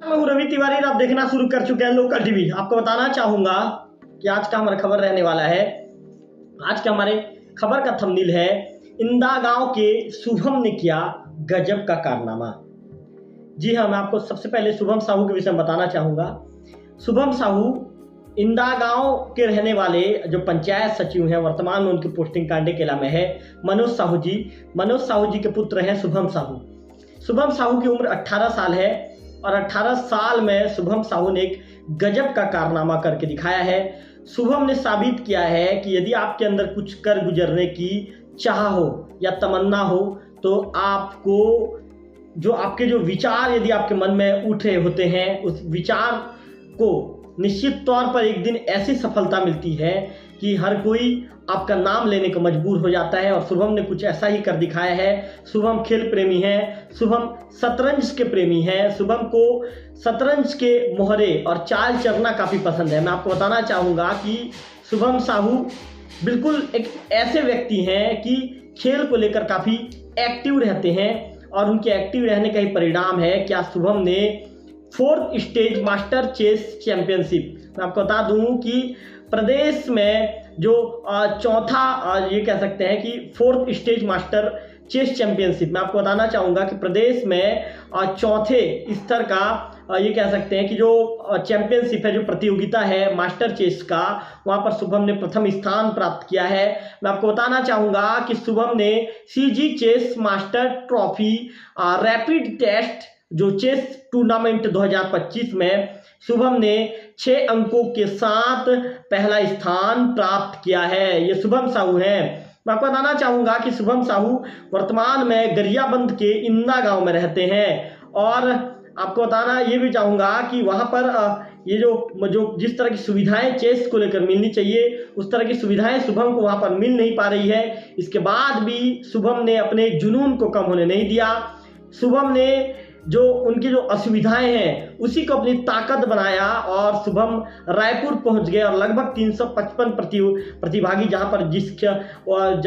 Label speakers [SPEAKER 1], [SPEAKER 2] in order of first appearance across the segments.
[SPEAKER 1] मैं हूं रवि तिवारी और आप देखना शुरू कर चुके हैं लोकल टीवी। आपको बताना चाहूंगा कि आज का हमारा खबर रहने वाला है। आज का हमारे खबर का थंबनेल है, इंदा गांव के शुभम ने किया गजब का कारनामा। जी हाँ, मैं आपको सबसे पहले शुभम साहू के विषय में बताना चाहूंगा। शुभम साहू इंदा गांव के रहने वाले जो पंचायत सचिव हैं, वर्तमान में उनकी पोस्टिंग कांडे केला में है मनोज साहू जी के पुत्र हैं शुभम साहू। शुभम साहू की उम्र 18 साल है और 18 साल में शुभम साहू ने एक गजब का कारनामा करके दिखाया है। शुभम ने साबित किया है कि यदि आपके अंदर कुछ कर गुजरने की चाह हो या तमन्ना हो तो आपको जो आपके जो विचार यदि आपके मन में उठ रहे होते हैं, उस विचार को निश्चित तौर पर एक दिन ऐसी सफलता मिलती है कि हर कोई आपका नाम लेने को मजबूर हो जाता है। और शुभम ने कुछ ऐसा ही कर दिखाया है। शुभम खेल प्रेमी है, शुभम शतरंज के प्रेमी है, शुभम को शतरंज के मोहरे और चाल चलना काफ़ी पसंद है। मैं आपको बताना चाहूँगा कि शुभम साहू बिल्कुल एक ऐसे व्यक्ति हैं कि खेल को लेकर काफ़ी एक्टिव रहते हैं और उनके एक्टिव रहने का ही परिणाम है क्या शुभम ने 4th stage master chess championship, मैं आपको बता दूं कि प्रदेश में जो चौथा ये कह सकते हैं कि 4th stage master chess championship, मैं आपको बताना चाहूँगा कि प्रदेश में चौथे स्तर का ये कह सकते हैं कि जो चैंपियनशिप है, जो प्रतियोगिता है मास्टर चेस का, वहाँ पर शुभम ने प्रथम स्थान प्राप्त किया है। मैं आपको बताना चाहूँगा कि शुभम ने CG chess master trophy rapid test जो चेस टूर्नामेंट 2025 में शुभम ने 6 अंकों के साथ पहला स्थान प्राप्त किया है। ये शुभम साहू हैं। मैं आपको बताना चाहूँगा कि शुभम साहू वर्तमान में गरियाबंद के इंदा गांव में रहते हैं और आपको बताना ये भी चाहूँगा कि वहाँ पर ये जो जिस तरह की सुविधाएं चेस को लेकर मिलनी चाहिए उस तरह की सुविधाएं शुभम को वहाँ पर मिल नहीं पा रही है। इसके बाद भी शुभम ने अपने जुनून को कम होने नहीं दिया। शुभम ने जो उनकी जो असुविधाएं हैं उसी को अपनी ताकत बनाया और शुभम रायपुर पहुंच गए और लगभग 355 प्रतिभागी जहां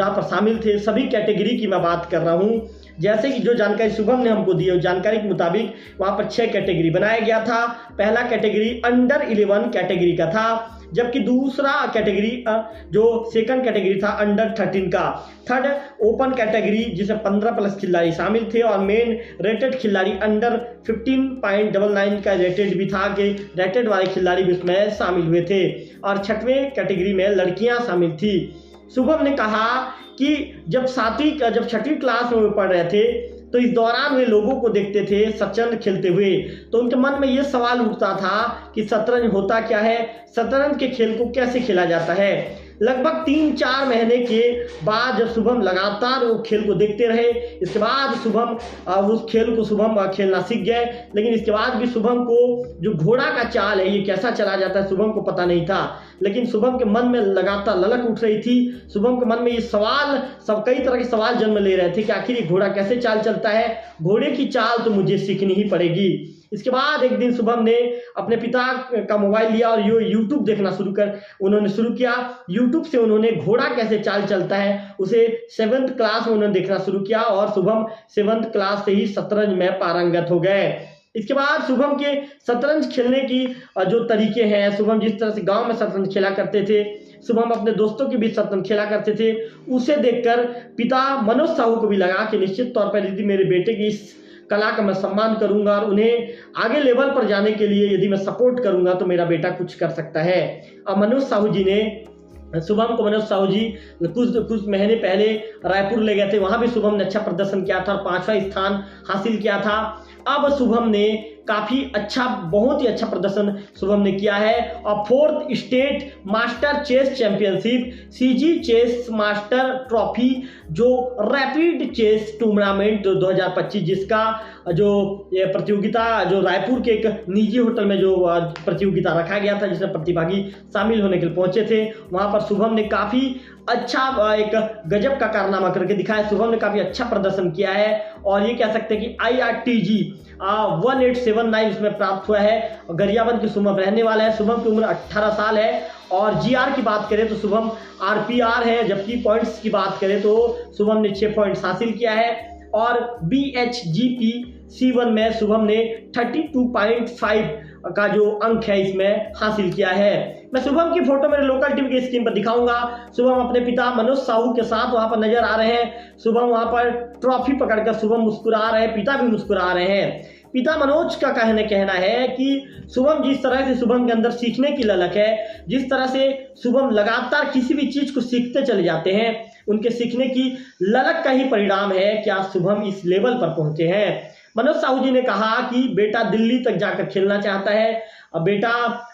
[SPEAKER 1] पर शामिल थे। सभी कैटेगरी की मैं बात कर रहा हूं। जैसे कि जो जानकारी शुभम ने हमको दी है, जानकारी के मुताबिक वहां पर 6 कैटेगरी बनाया गया था। पहला कैटेगरी अंडर 11 कैटेगरी का था, जबकि दूसरा कैटेगरी जो सेकंड कैटेगरी था अंडर 13 का। थर्ड ओपन कैटेगरी जिसमें 15+ खिलाड़ी शामिल थे और मेन रेटेड खिलाड़ी अंडर 15.99 का रेटेड भी था कि रेटेड वाले खिलाड़ी भी उसमें शामिल हुए थे। और 6वें कैटेगरी में लड़कियां शामिल थी। शुभम ने कहा कि जब 6वीं क्लास में पढ़ रहे थे तो इस दौरान वे लोगों को देखते थे शतरंज खेलते हुए, तो उनके मन में ये सवाल उठता था कि शतरंज होता क्या है, शतरंज के खेल को कैसे खेला जाता है। लगभग 3-4 महीने के बाद जब शुभम लगातार वो खेल को देखते रहे, इसके बाद शुभम उस खेल को शुभम खेलना सीख गए। लेकिन इसके बाद भी शुभम को जो घोड़ा का चाल है ये कैसा चला जाता है शुभम को पता नहीं था। लेकिन शुभम के मन में लगातार ललक उठ रही थी। शुभम के मन में ये सवाल कई तरह के सवाल जन्म ले रहे थे कि आखिर ये घोड़ा कैसे चाल चलता है, घोड़े की चाल तो मुझे सीखनी ही पड़ेगी। इसके बाद एक दिन शुभम ने अपने पिता का मोबाइल लिया और यूट्यूब देखना उन्होंने शुरू किया। यूट्यूब से उन्होंने घोड़ा कैसे चाल चलता है उसे 7th क्लास में उन्होंने देखना शुरू किया और शुभम 7th क्लास से ही शतरंज में पारंगत हो गए। इसके बाद शुभम के शतरंज खेलने की जो तरीके हैं, शुभम जिस तरह से गांव में शतरंज खेला करते थे, शुभम अपने दोस्तों के बीच शतरंज खेला करते थे, उसे देखकर पिता मनोज साहू को भी लगा कि निश्चित तौर पर यदि मेरे बेटे की इस कला का मैं सम्मान करूंगा और उन्हें आगे लेवल पर जाने के लिए यदि मैं सपोर्ट करूंगा तो मेरा बेटा कुछ कर सकता है। अब मनोज साहू जी कुछ महीने पहले रायपुर ले गए थे, वहां भी शुभम ने अच्छा प्रदर्शन किया था और 5वां स्थान हासिल किया था। अब शुभम ने काफी अच्छा, बहुत ही अच्छा प्रदर्शन शुभम ने किया है और 4th state master chess championship CG chess master trophy जो रैपिड चेस टूर्नामेंट 2025 जिसका जो ये प्रतियोगिता जो रायपुर के एक निजी होटल में जो प्रतियोगिता रखा गया था जिसमें प्रतिभागी शामिल होने के लिए पहुंचे थे, वहां पर शुभम ने काफी अच्छा एक गजब का कारनामा करके दिखाया। शुभम ने काफी अच्छा प्रदर्शन किया है और ये कह सकते हैं कि IRTG 1879 इसमें प्राप्त हुआ है। गरियाबंद के शुभम रहने वाला है। शुभम की उम्र 18 साल है और GR की बात करें तो शुभम RPR है, जबकि पॉइंट्स की बात करें तो शुभम ने 6 पॉइंट्स हासिल किया है और BHGP C1 में शुभम ने 32.5 का जो अंक है इसमें हासिल किया है। मैं शुभम की फोटो मेरे लोकल टीवी की स्क्रीन पर दिखाऊंगा। शुभम अपने पिता मनोज साहू के साथ वहां पर नजर आ रहे हैं। शुभम वहां पर ट्रॉफी पकड़कर शुभम मुस्कुरा रहे हैं, पिता भी मुस्कुरा रहे हैं। पिता मनोज का कहना है कि शुभम जिस तरह से शुभम के अंदर सीखने की ललक है, जिस तरह से शुभम लगातार किसी भी चीज को सीखते चले जाते हैं, उनके सीखने की ललक का ही परिणाम है कि आज शुभम इस लेवल पर पहुंचे हैं। मनोज साहू जी ने कहा कि बेटा दिल्ली तक जाकर खेलना चाहता है, अब बेटा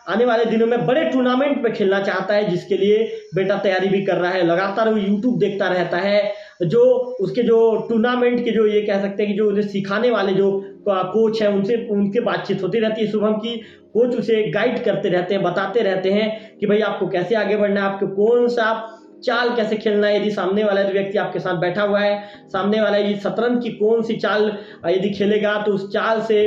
[SPEAKER 1] आने वाले दिनों में बड़े टूर्नामेंट में खेलना चाहता है, जिसके लिए बेटा तैयारी भी कर रहा है। लगातार वो यूट्यूब देखता रहता है, जो उसके जो टूर्नामेंट के जो ये कह सकते हैं कि जो उन्हें सिखाने वाले जो कोच हैं उनके बातचीत होती रहती है शुभम की। कोच उसे गाइड करते रहते हैं, बताते रहते हैं कि भाई आपको कैसे आगे बढ़ना है, आपको कौन सा चाल कैसे खेलना है। यदि सामने वाला व्यक्ति आपके साथ बैठा हुआ है, सामने वाला ये शतरंज की कौन सी चाल यदि खेलेगा तो उस चाल से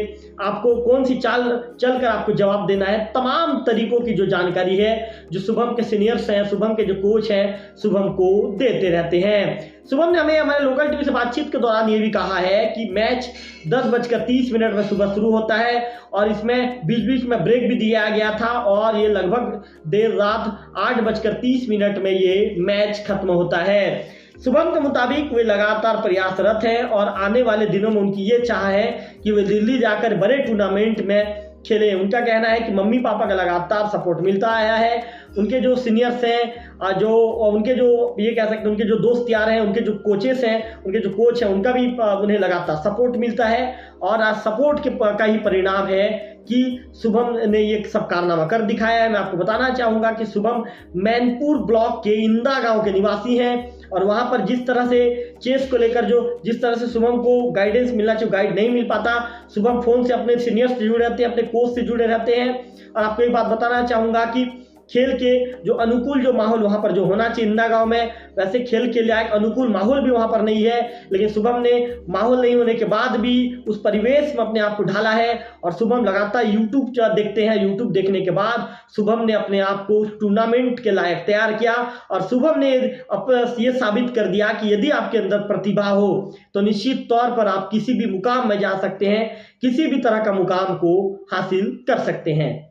[SPEAKER 1] आपको कौन सी चाल चलकर आपको जवाब देना है। तमाम तरीकों की जो जानकारी है जो शुभम के सीनियर्स हैं, शुभम के जो कोच हैं, शुभम को देते रहते हैं। शुभम ने हमें हमारे लोकल टीवी से बातचीत के दौरान ये भी कहा है कि मैच 10:30 में सुबह शुरू होता है और इसमें बीच बीच में ब्रेक भी दिया गया था और ये लगभग देर रात 8:30 में ये मैच खत्म होता है। शुभम के मुताबिक वे लगातार प्रयासरत हैं और आने वाले दिनों में उनकी ये चाह है कि वे दिल्ली जाकर बड़े टूर्नामेंट में खेले। उनका कहना है कि मम्मी पापा का लगातार सपोर्ट मिलता आया है, उनके जो सीनियर्स हैं, जो उनके जो ये कह सकते हैं उनके जो दोस्त यार हैं, उनके जो कोचेस हैं, उनके जो कोच हैं, उनका भी उन्हें लगातार सपोर्ट मिलता है और आज सपोर्ट का ही परिणाम है कि शुभम ने ये सब कारनामा कर दिखाया है। मैं आपको बताना चाहूँगा कि शुभम मैनपुर ब्लॉक के इंदा गाँव के निवासी हैं और वहाँ पर जिस तरह से चेस को लेकर जिस तरह से शुभम को गाइडेंस मिलना चाहिए, गाइड नहीं मिल पाता। शुभम फोन से अपने सीनियर्स से जुड़े रहते हैं, अपने कोच से जुड़े रहते हैं। और आपको एक बात बताना चाहूँगा कि खेल के जो अनुकूल जो माहौल वहाँ पर जो होना चाहिए इंदा गांव में, वैसे खेल के लायक अनुकूल माहौल भी वहाँ पर नहीं है। लेकिन शुभम ने माहौल नहीं होने के बाद भी उस परिवेश में अपने आप को ढाला है और शुभम लगातार यूट्यूब देखते हैं। यूट्यूब देखने के बाद शुभम ने अपने आप को टूर्नामेंट के लायक तैयार किया और शुभम ने ये साबित कर दिया कि यदि आपके अंदर प्रतिभा हो तो निश्चित तौर पर आप किसी भी मुकाम में जा सकते हैं, किसी भी तरह का मुकाम को हासिल कर सकते हैं।